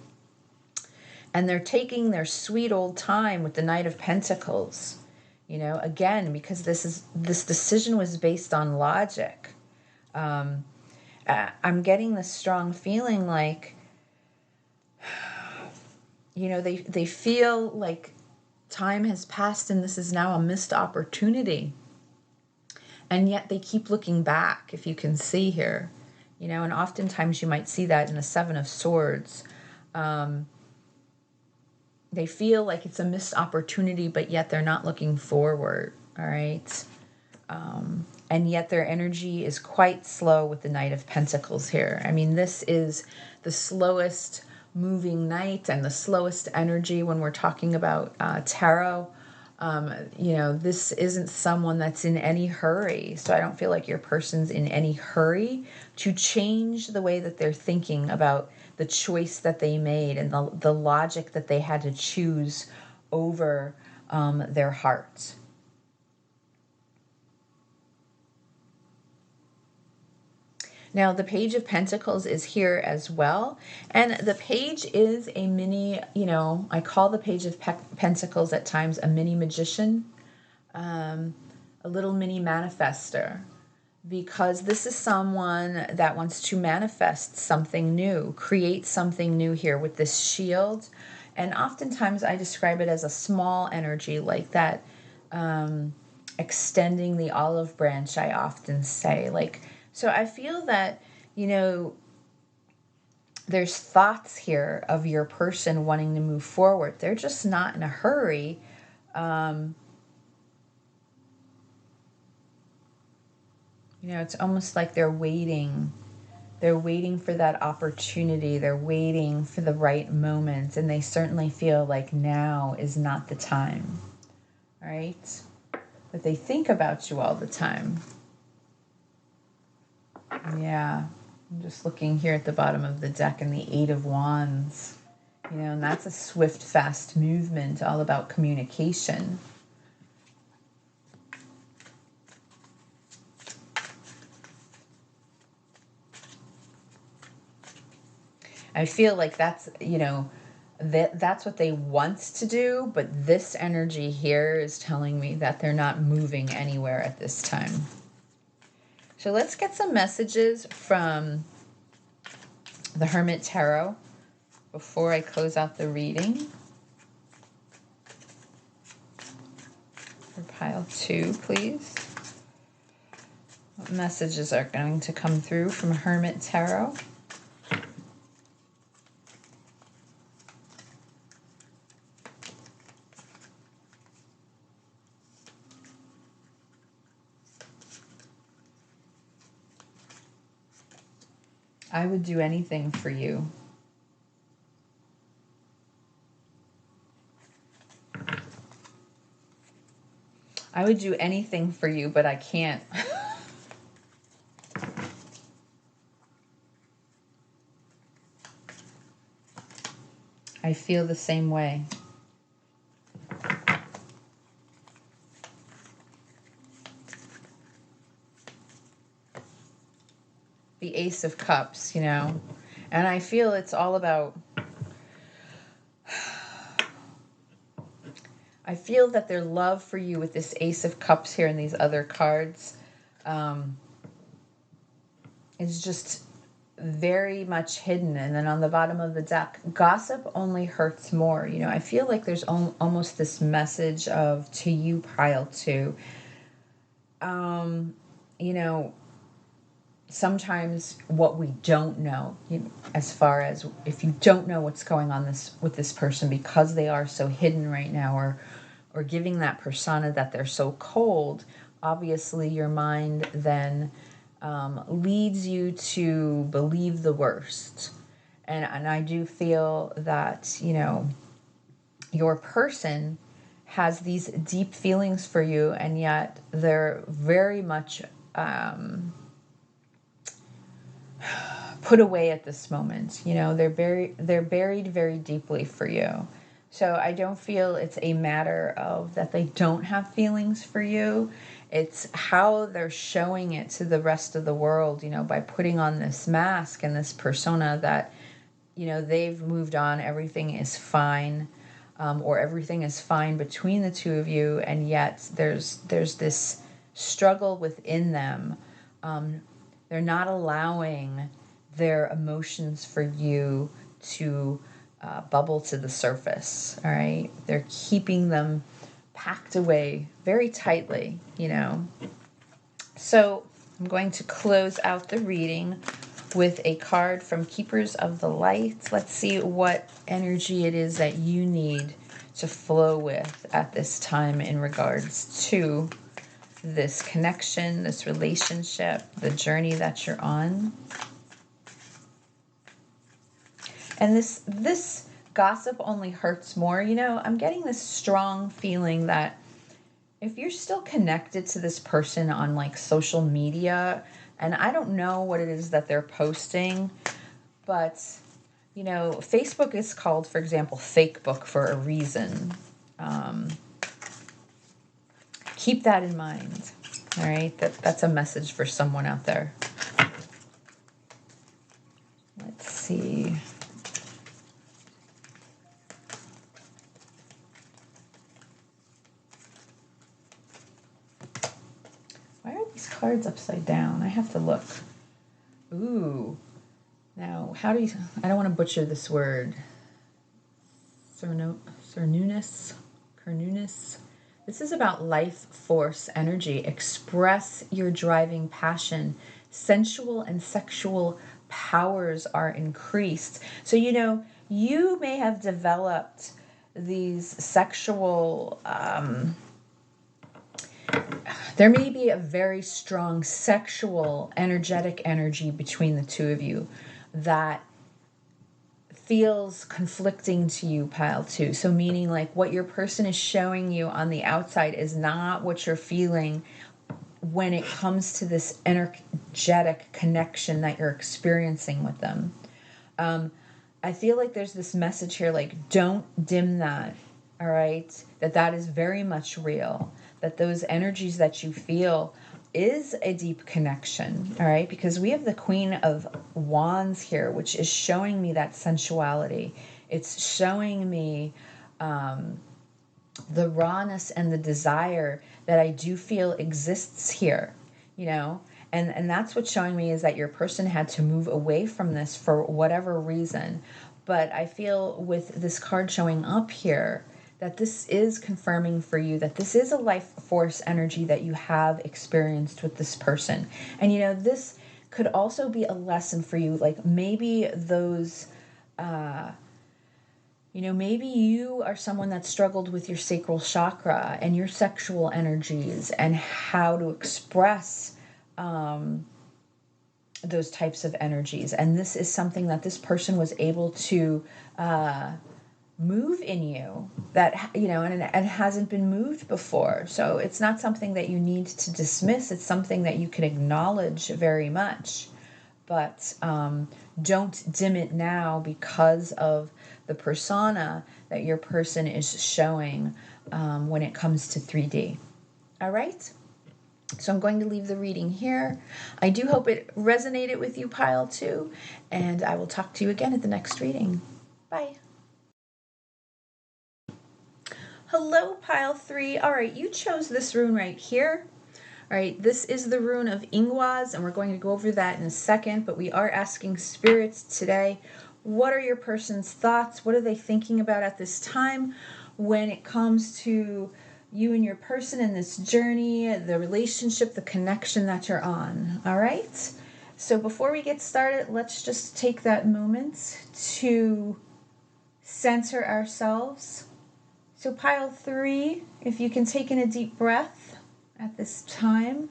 And they're taking their sweet old time with the Knight of Pentacles. You know, again, because this decision was based on logic. I'm getting this strong feeling like, you know, they feel like time has passed and this is now a missed opportunity. And yet they keep looking back, if you can see here. You know, and oftentimes you might see that in the Seven of Swords. They feel like it's a missed opportunity, but yet they're not looking forward, all right? And yet their energy is quite slow with the Knight of Pentacles here. I mean, this is the slowest moving knight and the slowest energy when we're talking about tarot. You know, this isn't someone that's in any hurry. So I don't feel like your person's in any hurry to change the way that they're thinking about the choice that they made and the logic that they had to choose over their heart. Now, the Page of Pentacles is here as well. And the page is a mini, you know, I call the Page of Pentacles at times a mini magician, a little mini manifester, because this is someone that wants to manifest something new, create something new here with this shield. And oftentimes I describe it as a small energy like that, extending the olive branch, I often say. Like, so I feel that, you know, there's thoughts here of your person wanting to move forward. They're just not in a hurry. You know, it's almost like they're waiting. They're waiting for that opportunity. They're waiting for the right moment. And they certainly feel like now is not the time. All right? But they think about you all the time. Yeah. I'm just looking here at the bottom of the deck and the Eight of Wands. You know, and that's a swift, fast movement, all about communication. I feel like that's, you know, that's what they want to do, but this energy here is telling me that they're not moving anywhere at this time. So let's get some messages from the Hermit Tarot before I close out the reading. For pile 2, please. What messages are going to come through from Hermit Tarot? I would do anything for you. I would do anything for you, but I can't. I feel the same way. The Ace of Cups, you know, and I feel it's all about, I feel that their love for you with this Ace of Cups here and these other cards is just very much hidden. And then on the bottom of the deck, gossip only hurts more. You know, I feel like there's almost this message of, to you, pile 2, you know, sometimes what we don't know, you know, as far as if you don't know what's going on with this person because they are so hidden right now, or giving that persona that they're so cold, obviously your mind then leads you to believe the worst. And I do feel that, you know, your person has these deep feelings for you, and yet they're very much put away at this moment. You know, they're buried very deeply for you. So I don't feel it's a matter of that they don't have feelings for you. It's how they're showing it to the rest of the world, you know, by putting on this mask and this persona that, you know, they've moved on, everything is fine. or everything is fine between the two of you, and yet there's this struggle within them. They're not allowing their emotions for you to bubble to the surface, all right? They're keeping them packed away very tightly, you know. So I'm going to close out the reading with a card from Keepers of the Light. Let's see what energy it is that you need to flow with at this time in regards to this connection, this relationship, the journey that you're on. And this gossip only hurts more. You know, I'm getting this strong feeling that if you're still connected to this person on like social media, and I don't know what it is that they're posting, but you know, Facebook is called, for example, fake book for a reason. Keep that in mind. All right, that's a message for someone out there. Let's see. Why are these cards upside down? I have to look. Ooh. Now, how do you... I don't want to butcher this word. Cernunus? This is about life force energy. Express your driving passion. Sensual and sexual powers are increased. So, you know, you may have developed these sexual... there may be a very strong sexual, energetic energy between the two of you that feels conflicting to you, pile 2. So meaning like what your person is showing you on the outside is not what you're feeling when it comes to this energetic connection that you're experiencing with them. I feel like there's this message here, like, don't dim that, all right? That is very much real. That those energies that you feel is a deep connection, all right? Because we have the Queen of Wands here, which is showing me that sensuality. It's showing me the rawness and the desire that I do feel exists here, you know? And that's what's showing me, is that your person had to move away from this for whatever reason. But I feel with this card showing up here, that this is confirming for you that this is a life force energy that you have experienced with this person. And, you know, this could also be a lesson for you. Like maybe those, you know, maybe you are someone that struggled with your sacral chakra and your sexual energies and how to express those types of energies. And this is something that this person was able to move in you, that, you know, and it hasn't been moved before. So it's not something that you need to dismiss. It's something that you can acknowledge very much. But don't dim it now because of the persona that your person is showing when it comes to 3D. All right? So I'm going to leave the reading here. I do hope it resonated with you, pile 2, and I will talk to you again at the next reading. Bye. Hello, pile 3. All right, you chose this rune right here. All right, this is the rune of Ingwaz, and we're going to go over that in a second, but we are asking spirits today, what are your person's thoughts? What are they thinking about at this time when it comes to you and your person in this journey, the relationship, the connection that you're on? All right? So before we get started, let's just take that moment to center ourselves. So pile 3, if you can take in a deep breath at this time.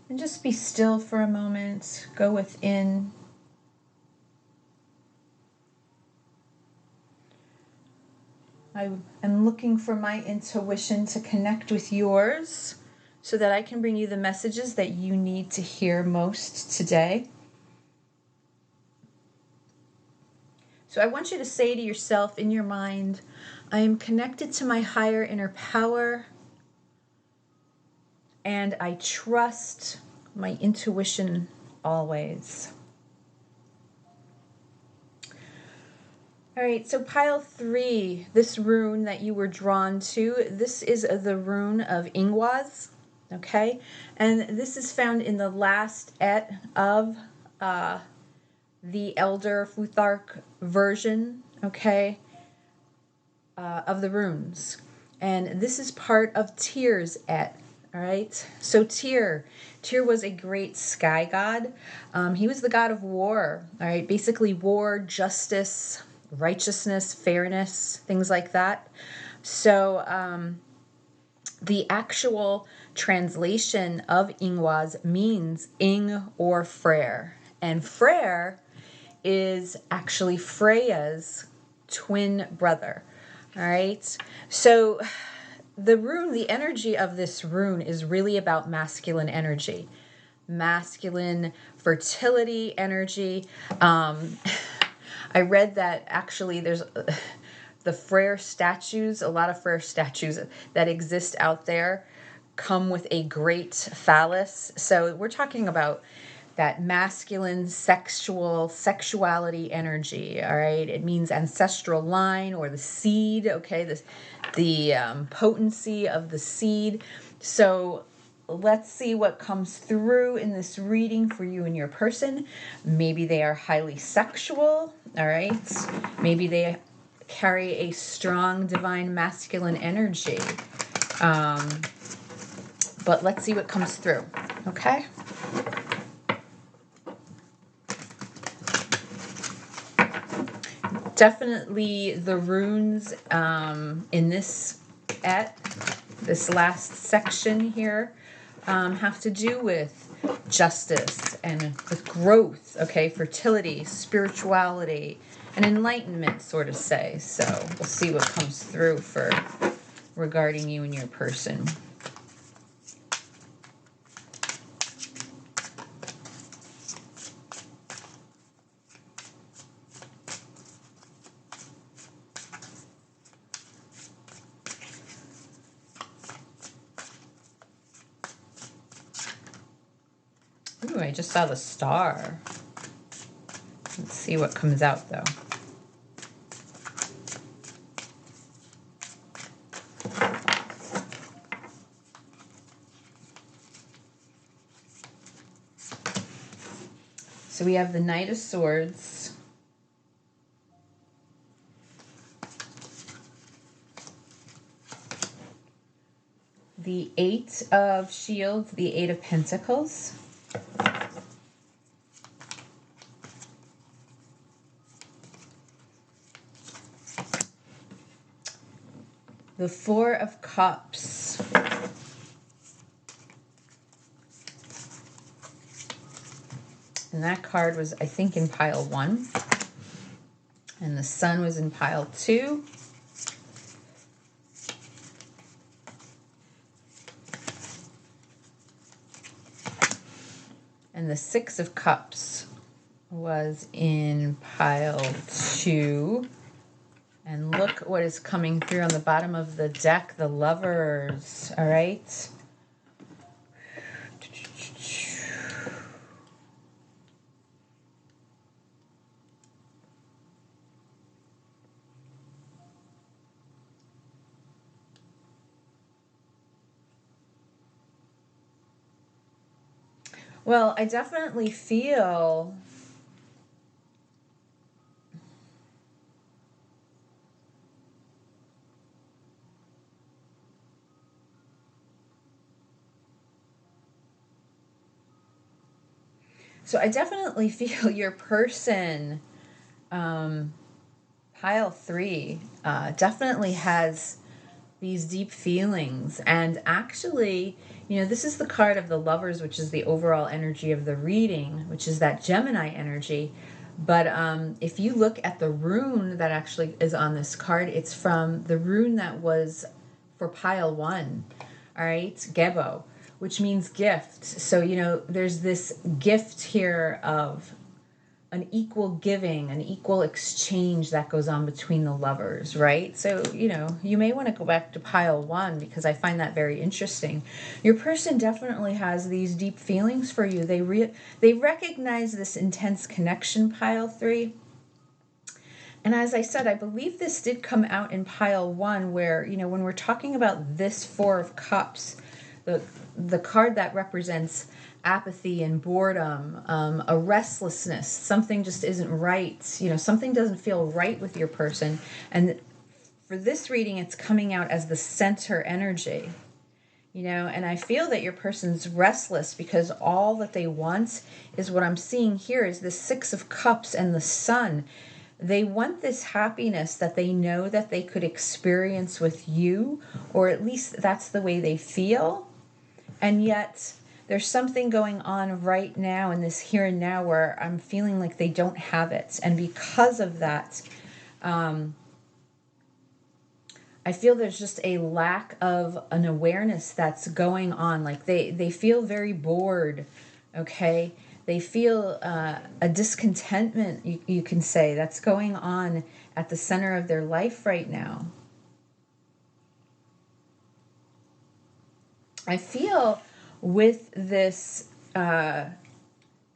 And just be still for a moment. Go within. I am looking for my intuition to connect with yours so that I can bring you the messages that you need to hear most today. So I want you to say to yourself in your mind, I am connected to my higher inner power, and I trust my intuition always. All right, so pile 3, this rune that you were drawn to, this is the rune of Ingwaz, okay? And this is found in the last et of the Elder Futhark version, okay, of the runes. And this is part of Tyr's et, all right? So Tyr was a great sky god. He was the god of war, all right? Basically war, justice, righteousness, fairness, things like that. So the actual translation of Ingwaz means Ing or Freyr. And Freyr is actually Freya's twin brother. All right. So the rune, the energy of this rune is really about masculine energy, masculine fertility energy. I read that actually there's the Freyr statues, a lot of Freyr statues that exist out there come with a great phallus. So we're talking about that masculine sexuality energy, all right? It means ancestral line or the seed, okay? The potency of the seed. So let's see what comes through in this reading for you and your person. Maybe they are highly sexual, all right? Maybe they carry a strong divine masculine energy. But let's see what comes through, okay? Definitely the runes in this this last section here have to do with justice and with growth, okay, fertility, spirituality, and enlightenment, sort of say. So we'll see what comes through for regarding you and your person. Ooh, I just saw the star. Let's see what comes out, though. So we have the Knight of Swords. The Eight of Shields, the Eight of Pentacles. The Four of Cups. And that card was, I think, in pile 1. And the Sun was in pile 2. And the Six of Cups was in pile 2. And look what is coming through on the bottom of the deck, the Lovers, all right? Well, I definitely feel your person, pile 3, definitely has these deep feelings. And actually, you know, this is the card of the Lovers, which is the overall energy of the reading, which is that Gemini energy. But if you look at the rune that actually is on this card, it's from the rune that was for pile 1, all right, Gebo, which means gift. So, you know, there's this gift here of an equal giving, an equal exchange that goes on between the lovers, right? So, you know, you may want to go back to pile 1 because I find that very interesting. Your person definitely has these deep feelings for you. They recognize this intense connection, pile 3. And as I said, I believe this did come out in pile 1 where, when we're talking about this Four of Cups, the card that represents apathy and boredom, a restlessness, something just isn't right, something doesn't feel right with your person. And for this reading, it's coming out as the center energy. And I feel that your person's restless because all that they want is what I'm seeing here is the Six of Cups and the Sun. They want this happiness that they know that they could experience with you, or at least that's the way they feel. And yet there's something going on right now in this here and now where I'm feeling like they don't have it. And because of that, I feel there's just a lack of an awareness that's going on. Like they feel very bored, okay? They feel a discontentment, you can say, that's going on at the center of their life right now. I feel with this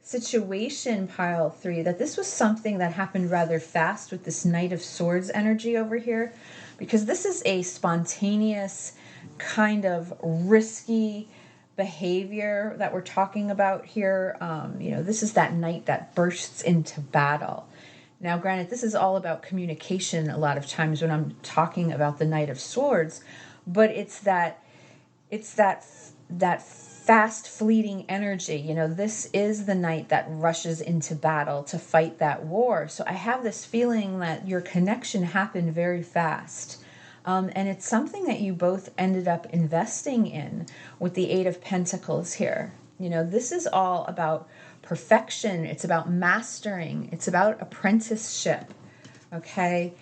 situation, pile 3, that this was something that happened rather fast with this Knight of Swords energy over here, because this is a spontaneous kind of risky behavior that we're talking about here. This is that knight that bursts into battle. Now, granted, this is all about communication a lot of times when I'm talking about the Knight of Swords, but it's that fast fleeting energy. This is the knight that rushes into battle to fight that war. So I have this feeling that your connection happened very fast. And it's something that you both ended up investing in with the Eight of Pentacles here. This is all about perfection. It's about mastering. It's about apprenticeship, okay?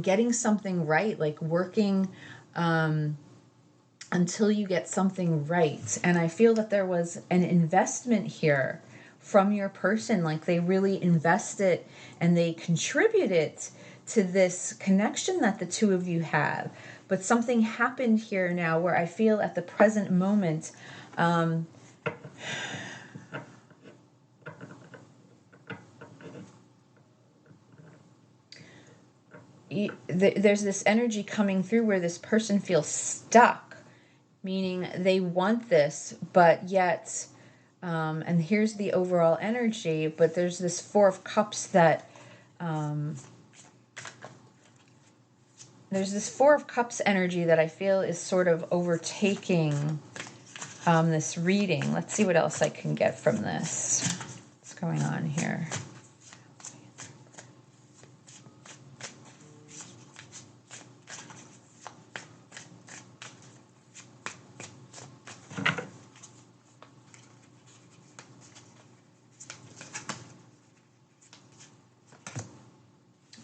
Getting something right, like working until you get something right. And I feel that there was an investment here from your person. Like they really invested and they contributed to this connection that the two of you have. But something happened here now where I feel at the present moment, there's this energy coming through where this person feels stuck, meaning they want this, but yet, and here's the overall energy, but there's this Four of Cups that, there's this Four of Cups energy that I feel is sort of overtaking this reading. Let's see what else I can get from this. What's going on here?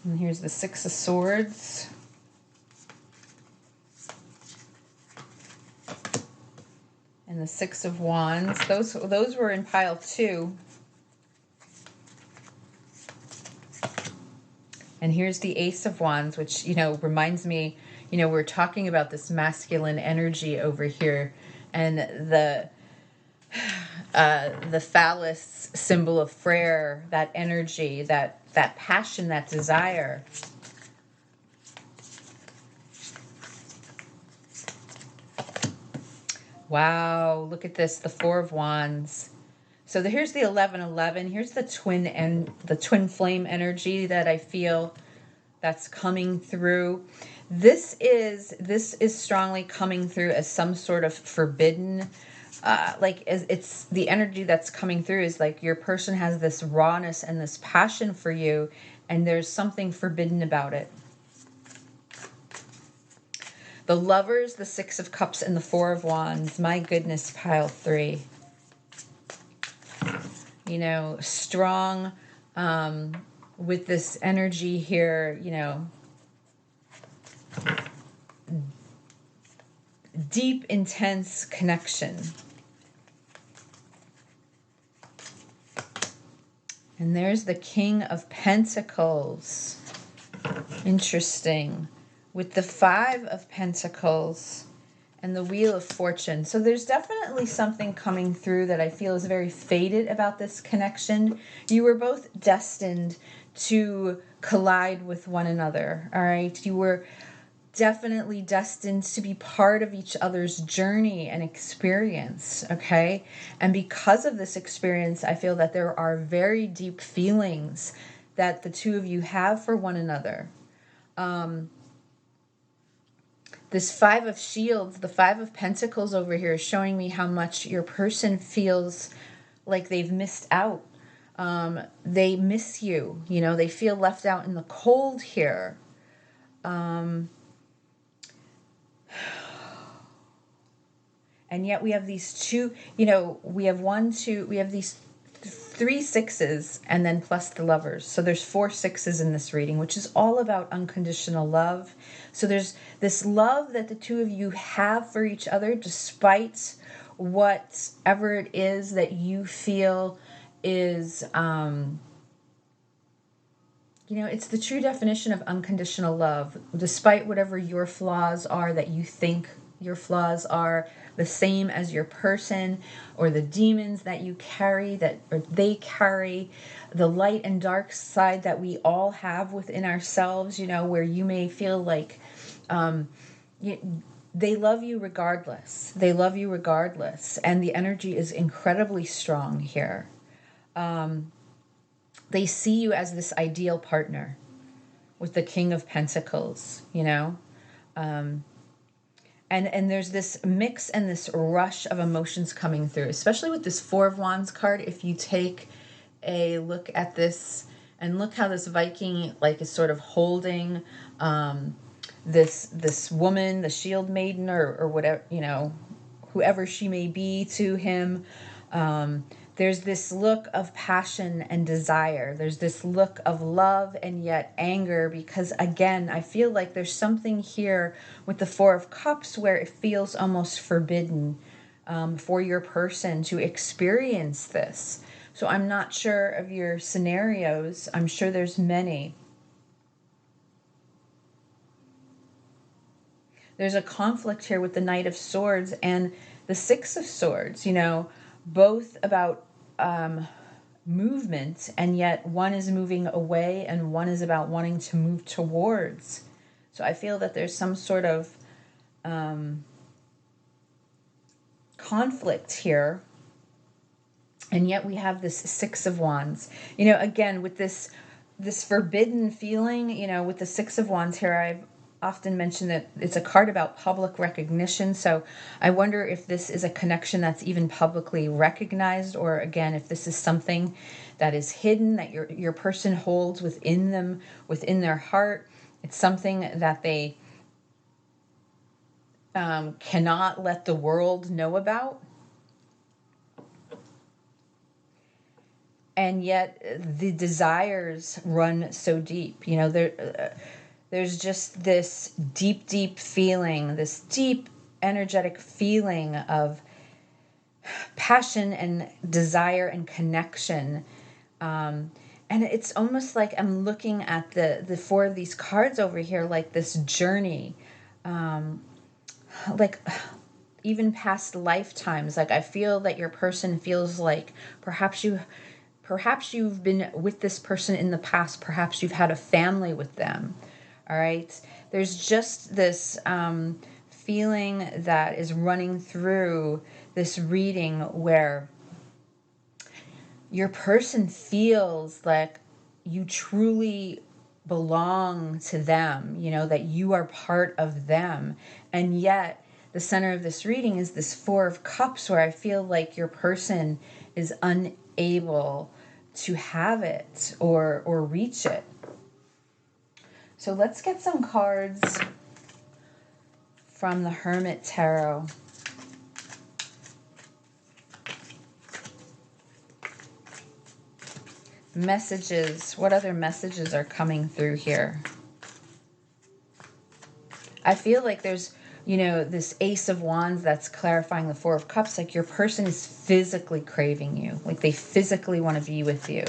And here's the Six of Swords. And the Six of Wands. Those were in pile 2. And here's the Ace of Wands, which, reminds me, we're talking about this masculine energy over here. And the phallus symbol of Freyr, that energy, that passion, that desire. Wow, look at this, the Four of Wands. So here's the 11-11. Here's the twin flame energy that I feel that's coming through. This is strongly coming through as some sort of forbidden, it's the energy that's coming through is like your person has this rawness and this passion for you, and there's something forbidden about it. The Lovers, the Six of Cups, and the Four of Wands. My goodness, pile 3. Strong with this energy here, deep, intense connection. And there's the King of Pentacles. Interesting. With the Five of Pentacles and the Wheel of Fortune. So there's definitely something coming through that I feel is very fated about this connection. You were both destined to collide with one another. All right. You were definitely destined to be part of each other's journey and experience. Okay. And because of this experience, I feel that there are very deep feelings that the two of you have for one another. This Five of Shields, the Five of Pentacles over here is showing me how much your person feels like they've missed out. They miss you, you know, they feel left out in the cold here. And yet we have these two, you know, we have these 3 sixes and then plus the Lovers. So there's 4 sixes in this reading, which is all about unconditional love. So there's this love that the two of you have for each other, despite whatever it is that you feel is, it's the true definition of unconditional love. Despite whatever your flaws are, that you think your flaws are the same as your person, or the demons that you carry, or they carry, the light and dark side that we all have within ourselves, where you may feel like they love you regardless. They love you regardless. And the energy is incredibly strong here. They see you as this ideal partner with the King of Pentacles, And there's this mix and this rush of emotions coming through, especially with this Four of Wands card. If you take a look at this and look how this Viking is sort of holding this woman, the shield maiden, or whatever, whoever she may be to him. There's this look of passion and desire. There's this look of love and yet anger, because again, I feel like there's something here with the Four of Cups where it feels almost forbidden for your person to experience this. So I'm not sure of your scenarios. I'm sure there's many. There's a conflict here with the Knight of Swords and the Six of Swords, both about movement, and yet one is moving away and one is about wanting to move towards. So I feel that there's some sort of conflict here, and yet we have this Six of Wands. Again, with this forbidden feeling, with the Six of Wands here, I've often mentioned that it's a card about public recognition. So I wonder if this is a connection that's even publicly recognized, or again, if this is something that is hidden, that your person holds within them, within their heart. It's something that they cannot let the world know about. And yet the desires run so deep. There's just this deep, deep feeling, this deep energetic feeling of passion and desire and connection. And it's almost like I'm looking at the 4 of these cards over here, like this journey, even past lifetimes. Like I feel that your person feels like perhaps you've been with this person in the past. Perhaps you've had a family with them. All right. There's just this feeling that is running through this reading where your person feels like you truly belong to them, that you are part of them. And yet the center of this reading is this Four of Cups, where I feel like your person is unable to have it or reach it. So let's get some cards from the Hermit Tarot. Messages. What other messages are coming through here? I feel like there's, this Ace of Wands that's clarifying the Four of Cups. Like your person is physically craving you. Like they physically want to be with you.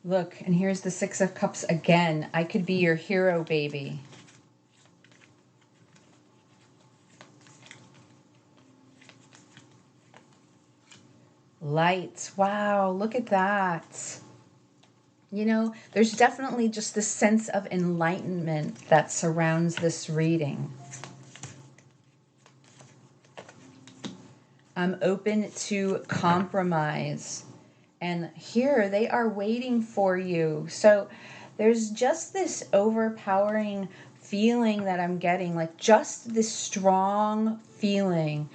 Look, and here's the Six of Cups again. I could be your hero, baby. Light. Wow, look at that. You know, there's definitely just this sense of enlightenment that surrounds this reading. I'm open to compromise. And here they are waiting for you. So there's just this overpowering feeling that I'm getting, like just this strong feeling,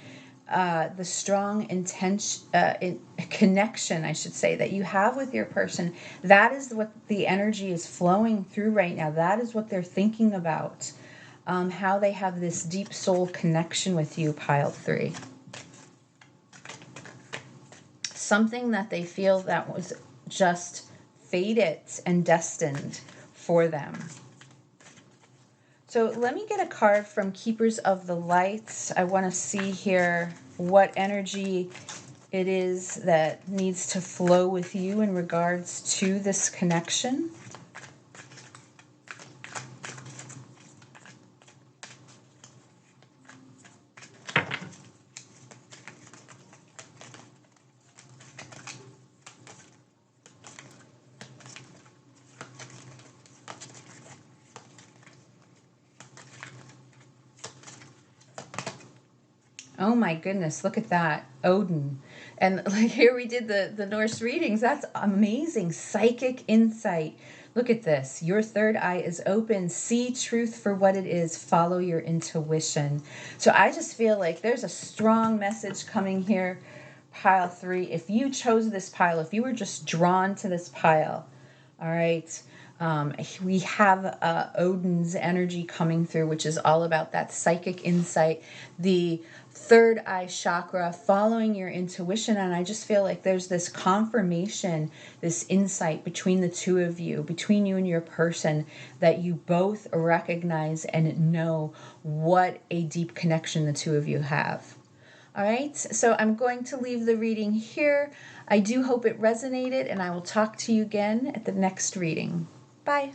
the strong intention, connection, I should say, that you have with your person. That is what the energy is flowing through right now. That is what they're thinking about, how they have this deep soul connection with you, pile 3. Something that they feel that was just fated and destined for them. So let me get a card from Keepers of the Light. I want to see here what energy it is that needs to flow with you in regards to this connection. Oh my goodness, look at that. Odin. And like here we did the Norse readings. That's amazing. Psychic insight. Look at this. Your third eye is open. See truth for what it is. Follow your intuition. So I just feel like there's a strong message coming here, pile 3. If you chose this pile, if you were just drawn to this pile, all right, we have Odin's energy coming through, which is all about that psychic insight, the third eye chakra, following your intuition. And I just feel like there's this confirmation, this insight between the two of you, between you and your person, that you both recognize and know what a deep connection the two of you have. All right, so I'm going to leave the reading here. I do hope it resonated, and I will talk to you again at the next reading. Bye.